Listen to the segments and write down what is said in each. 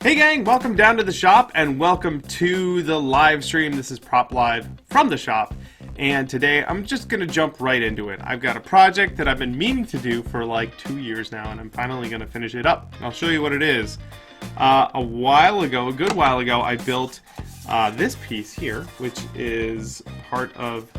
Hey gang, welcome down to the shop and welcome to the live stream. This is Prop Live from the shop, and today I'm just gonna jump right into it. I've got a project that I've been meaning to do for like 2 years now, and I'm finally gonna finish it up. I'll show you what it is. A good while ago, I built this piece here, which is part of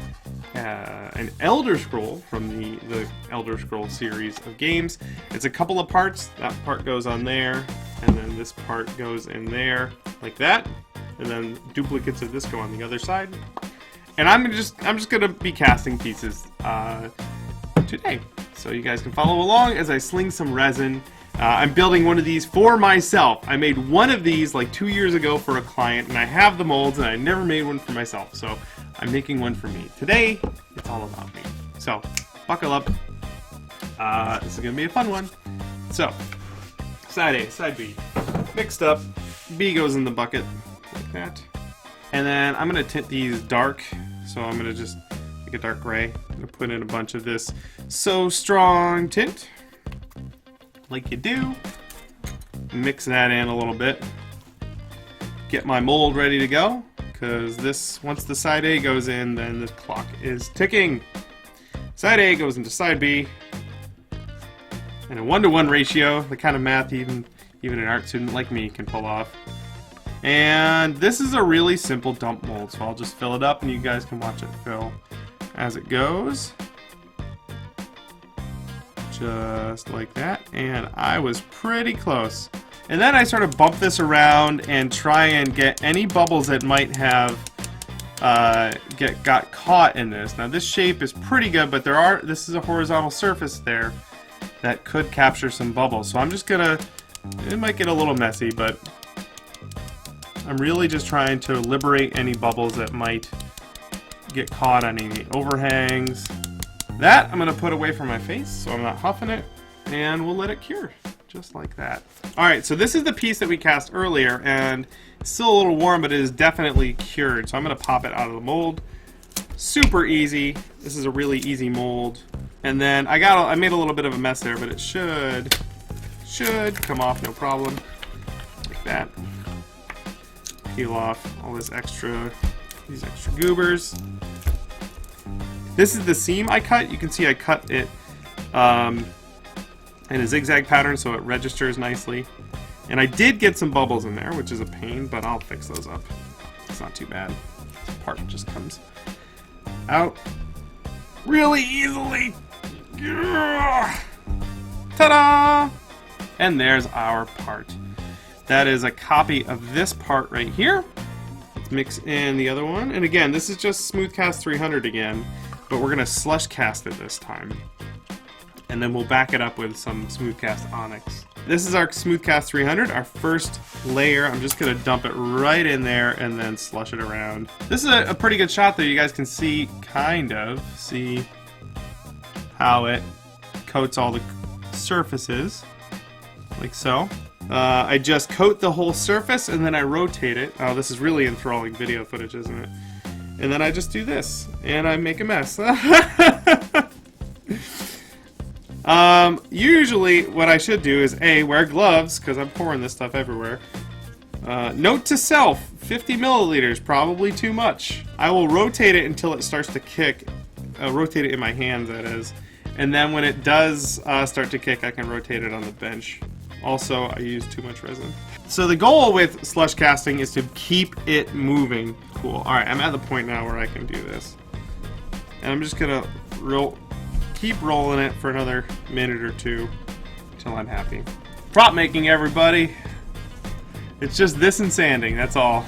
an Elder Scroll from the Elder Scroll series of games. It's a couple of parts. That part goes on there, and then this part goes in there like that, and then duplicates of this go on the other side. And I'm just gonna be casting pieces today, so you guys can follow along as I sling some resin. I'm building one of these for myself. I made one of these like 2 years ago for a client, and I have the molds, and I never made one for myself, so I'm making one for me. Today, it's all about me. So, buckle up. This is going to be a fun one. So, side A, side B. Mixed up. B goes in the bucket, like that. And then I'm going to tint these dark, so I'm going to just make a dark gray. I'm going to put in a bunch of this So Strong tint, like you do. Mix that in a little bit. Get my mold ready to go, because this, once the side A goes in, then the clock is ticking. Side A goes into side B in a 1-to-1 ratio, the kind of math even an art student like me can pull off. And this is a really simple dump mold, so I'll just fill it up and you guys can watch it fill as it goes. Just like that, and I was pretty close. And then I sort of bump this around and try and get any bubbles that might have got caught in this. Now this shape is pretty good, but this is a horizontal surface there that could capture some bubbles. So I'm just gonna, it might get a little messy, but I'm really just trying to liberate any bubbles that might get caught on any overhangs. That I'm gonna put away from my face so I'm not huffing it, and we'll let it cure. Just like that. Alright, so this is the piece that we cast earlier, and it's still a little warm, but it is definitely cured. So I'm going to pop it out of the mold. Super easy. This is a really easy mold. And then I made a little bit of a mess there, but it should come off no problem. Like that. Peel off all these extra goobers. This is the seam I cut. You can see I cut it in a zigzag pattern so it registers nicely. And I did get some bubbles in there, which is a pain, but I'll fix those up. It's not too bad. This part just comes out really easily. Ta-da! And there's our part. That is a copy of this part right here. Let's mix in the other one. And again, this is just Smooth Cast 300 again, but we're gonna slush cast it this time. And then we'll back it up with some Smoothcast ONYX. This is our Smoothcast 300, our first layer. I'm just gonna dump it right in there and then slush it around. This is a pretty good shot there. You guys can see, see how it coats all the surfaces, like so. I just coat the whole surface and then I rotate it. Oh, this is really enthralling video footage, isn't it? And then I just do this, and I make a mess. Usually what I should do is A, wear gloves, because I'm pouring this stuff everywhere. Note to self, 50 milliliters, probably too much. I will rotate it until it starts to kick, rotate it in my hands, that is. And then when it does start to kick, I can rotate it on the bench. Also, I use too much resin. So the goal with slush casting is to keep it moving. Cool. Alright, I'm at the point now where I can do this. And I'm just gonna keep rolling it for another minute or two until I'm happy. Prop making, everybody. It's just this and sanding, that's all.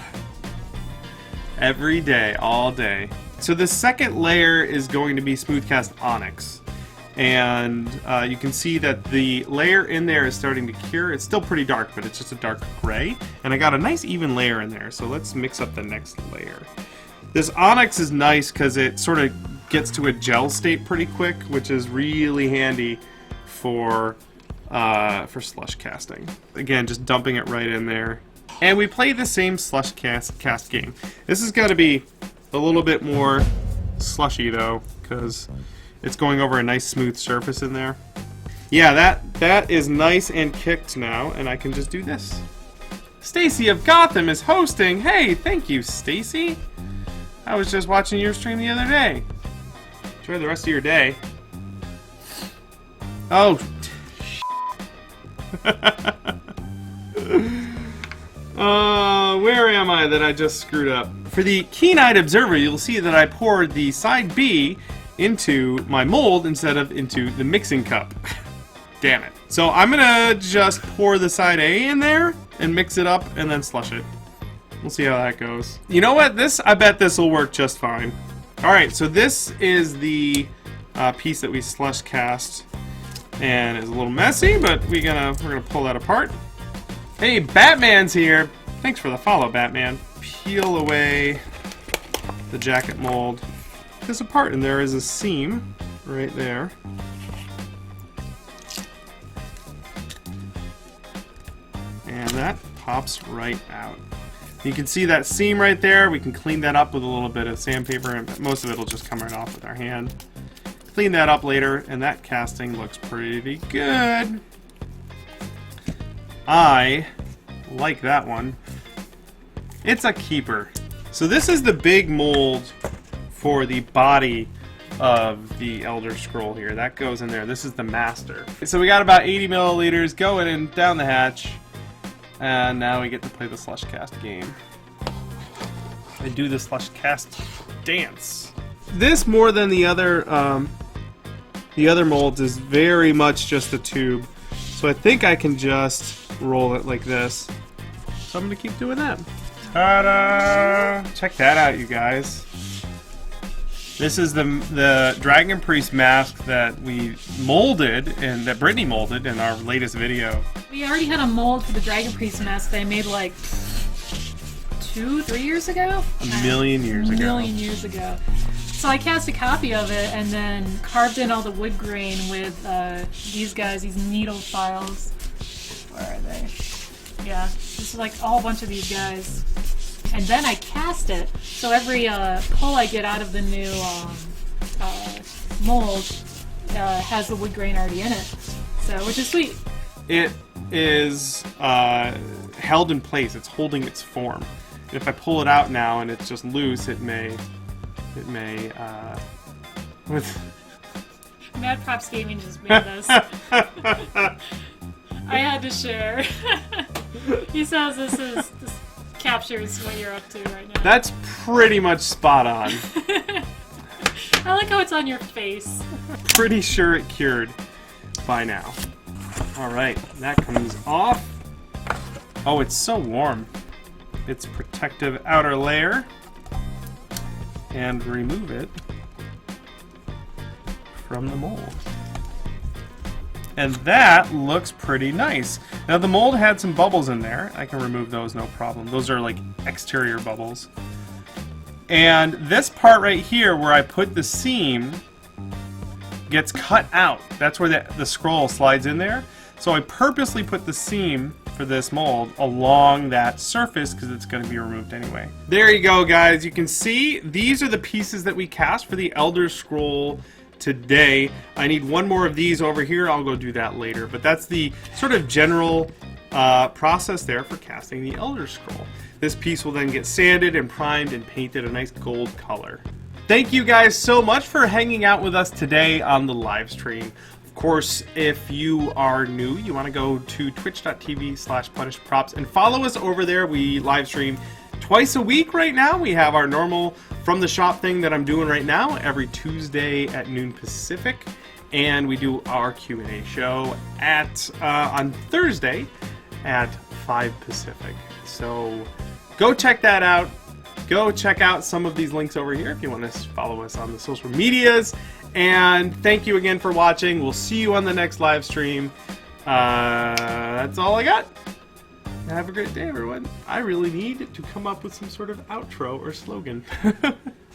Every day, all day. So the second layer is going to be Smoothcast ONYX. And you can see that the layer in there is starting to cure. It's still pretty dark, but it's just a dark gray. And I got a nice even layer in there, so let's mix up the next layer. This ONYX is nice because it sort of gets to a gel state pretty quick, which is really handy for slush casting. Again, just dumping it right in there. And we play the same slush cast game. This has got to be a little bit more slushy though, because it's going over a nice smooth surface in there. Yeah, that is nice and kicked now, and I can just do this. Stacy of Gotham is hosting. Hey, thank you, Stacy. I was just watching your stream the other day. Enjoy the rest of your day. Oh. Where am I that I just screwed up? For the keen-eyed observer, you'll see that I poured the side B into my mold instead of into the mixing cup. Damn it. So I'm gonna just pour the side A in there and mix it up and then slush it. We'll see how that goes. You know what? I bet this will work just fine. Alright, so this is the piece that we slush cast. And it's a little messy, but we're gonna pull that apart. Hey, Batman's here. Thanks for the follow, Batman. Peel away the jacket mold. This apart, and there is a seam right there. And that pops right out. You can see that seam right there. We can clean that up with a little bit of sandpaper, and most of it will just come right off with our hand. Clean that up later, and that casting looks pretty good. I like that one. It's a keeper. So this is the big mold for the body of the Elder Scroll here. That goes in there. This is the master. So we got about 80 milliliters going in down the hatch. And now we get to play the slush cast game. And do the slush cast dance. This, more than the other molds, is very much just a tube. So I think I can just roll it like this. So I'm going to keep doing that. Ta-da! Check that out, you guys. This is the Dragon Priest mask that we molded, and that Brittany molded in our latest video. We already had a mold for the Dragon Priest mask that I made like 2-3 years ago? A million years ago. A million years ago. So I cast a copy of it and then carved in all the wood grain with these guys, these needle files. Where are they? Yeah, just like a whole bunch of these guys. And then I cast it, so every pull I get out of the new mold has the wood grain already in it. So, which is sweet. It is held in place. It's holding its form. And if I pull it out now and it's just loose, it may with Mad Props Gaming just made this. I had to share. He says this captures what you're up to right now. That's pretty much spot on. I like how it's on your face. Pretty sure it cured by now. Alright, that comes off. Oh, it's so warm. Its protective outer layer. And remove it from the mold. And that looks pretty nice. Now the mold had some bubbles in there. I can remove those, no problem. Those are like exterior bubbles. And this part right here where I put the seam gets cut out. That's where the scroll slides in there. So I purposely put the seam for this mold along that surface because it's going to be removed anyway. There you go, guys. You can see these are the pieces that we cast for the Elder Scroll today. I need one more of these over here. I'll go do that later. But that's the sort of general process there for casting the Elder Scroll. This piece will then get sanded and primed and painted a nice gold color. Thank you guys so much for hanging out with us today on the live stream. Of course, if you are new, you want to go to twitch.tv/punishedprops and follow us over there. We live stream twice a week right now. We have our normal From the Shop thing that I'm doing right now every Tuesday at noon Pacific. And we do our Q&A show on Thursday at 5 Pacific. So go check that out. Go check out some of these links over here if you want to follow us on the social medias. And thank you again for watching. We'll see you on the next live stream. That's all I got. Have a great day, everyone. I really need to come up with some sort of outro or slogan.